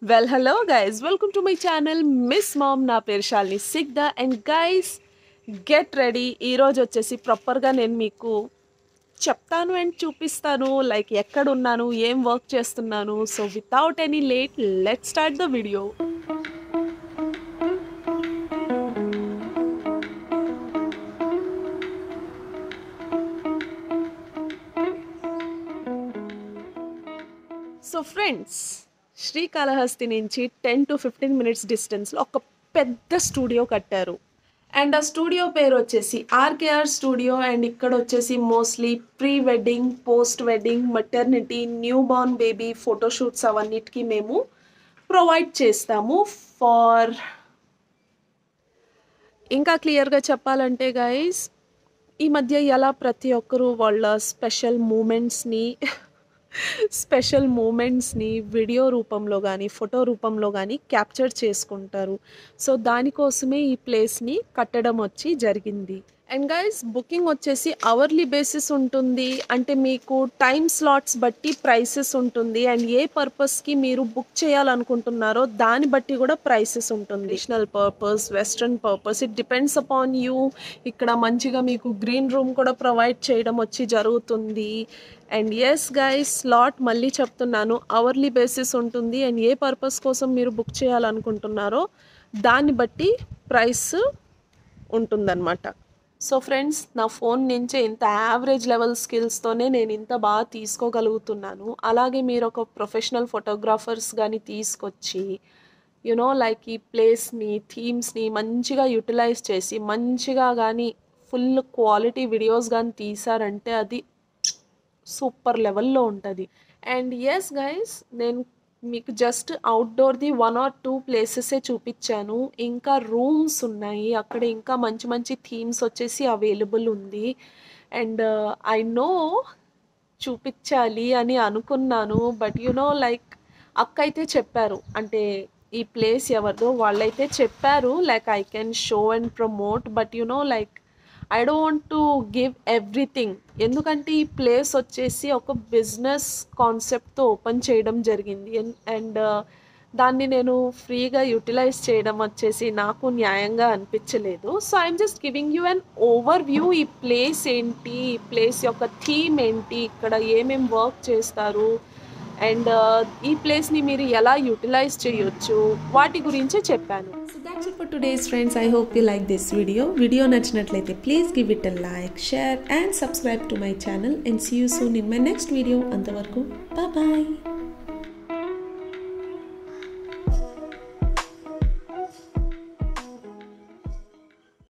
Well, hello guys, welcome to my channel Miss Mom. నా పేరు Shalini Sigdha and guys get ready. ఈరోజు వచ్చేసి ప్రాపర్గా నేను మీకు చెప్తాను అండ్ చూపిస్తాను లైక్ ఎక్కడ ఉన్నాను, ఏం వర్క్ చేస్తున్నాను. So without any late let start the video. So friends, Srikalahasti నుంచి 10 to 15 minutes డిస్టెన్స్లో ఒక పెద్ద స్టూడియో కట్టారు. అండ్ ఆ స్టూడియో పేరు వచ్చేసి ఆర్కేఆర్ స్టూడియో. అండ్ ఇక్కడ వచ్చేసి mostly pre wedding, post wedding, maternity, newborn baby photoshoots అవన్నిటికీ మేము ప్రొవైడ్ చేస్తాము. ఫార్ ఇంకా క్లియర్గా చెప్పాలంటే గైస్, ఈ మధ్య ఎలా ప్రతి ఒక్కరూ వాళ్ళ స్పెషల్ మూమెంట్స్ని వీడియో రూపంలో కానీ ఫోటో రూపంలో కానీ క్యాప్చర్ చేసుకుంటారు. సో దానికోసమే ఈ ప్లేస్ని కట్టడం వచ్చి జరిగింది. అండ్ గైస్, బుకింగ్ వచ్చేసి అవర్లీ బేసిస్ ఉంటుంది. అంటే మీకు టైం స్లాట్స్ బట్టి ప్రైసెస్ ఉంటుంది. అండ్ ఏ పర్పస్కి మీరు బుక్ చేయాలనుకుంటున్నారో దాన్ని బట్టి కూడా ప్రైసెస్ ఉంటుంది. Traditional purpose, western purpose, it depends upon you. ఇక్కడ మంచిగా మీకు గ్రీన్ రూమ్ కూడా ప్రొవైడ్ చేయడం వచ్చి జరుగుతుంది. అండ్ ఎస్ గైస్, స్లాట్ మళ్ళీ చెప్తున్నాను, అవర్లీ బేసిస్ ఉంటుంది. అండ్ ఏ పర్పస్ కోసం మీరు బుక్ చేయాలనుకుంటున్నారో దాన్ని బట్టి ప్రైస్ ఉంటుందన్నమాట. సో ఫ్రెండ్స్, నా ఫోన్ నుంచే ఇంత యావరేజ్ లెవెల్ స్కిల్స్తోనే నేను ఇంత బాగా తీసుకోగలుగుతున్నాను. అలాగే మీరు ఒక ప్రొఫెషనల్ ఫోటోగ్రాఫర్స్ కానీ తీసుకొచ్చి లైక్ ఈ ప్లేస్ని, థీమ్స్ని మంచిగా యూటిలైజ్ చేసి మంచిగా కానీ ఫుల్ క్వాలిటీ వీడియోస్ కానీ తీసారంటే అది సూపర్ లెవెల్లో ఉంటుంది. అండ్ ఎస్ గైస్, నేను మీకు జస్ట్ అవుట్డోర్ది 1 or 2 ప్లేసెసే చూపించాను. ఇంకా రూమ్స్ ఉన్నాయి అక్కడ, ఇంకా మంచి మంచి థీమ్స్ వచ్చేసి అవైలబుల్ ఉంది. అండ్ ఐ నో చూపించాలి అని అనుకున్నాను, బట్ లైక్ అక్క అయితే చెప్పారు, అంటే ఈ ప్లేస్ ఎవరిదో వాళ్ళైతే చెప్పారు like I can show and promote, but like I don't want to give everything. ఎందుకంటే ఈ ప్లేస్ వచ్చేసి ఒక బిజినెస్ కాన్సెప్ట్తో ఓపెన్ చేయడం జరిగింది. అండ్ దాన్ని నేను ఫ్రీగా యూటిలైజ్ చేయడం వచ్చేసి నాకు న్యాయంగా అనిపించలేదు. So I'm just giving you an over view. ఈ ప్లేస్ ఏంటి, ఈ ప్లేస్ యొక్క థీమ్ ఏంటి, ఇక్కడ ఏమేమి వర్క్ చేస్తారు, అండ్ ఈ ప్లేస్ని మీరు ఎలా యూటిలైజ్ చేయొచ్చు, వాటి గురించే చెప్పాను. So that's it for today's friends. I hope you like this video నచ్చినట్లయితే please give it a like, share and subscribe to my channel and see you soon in my next video. అంతవరకు bye.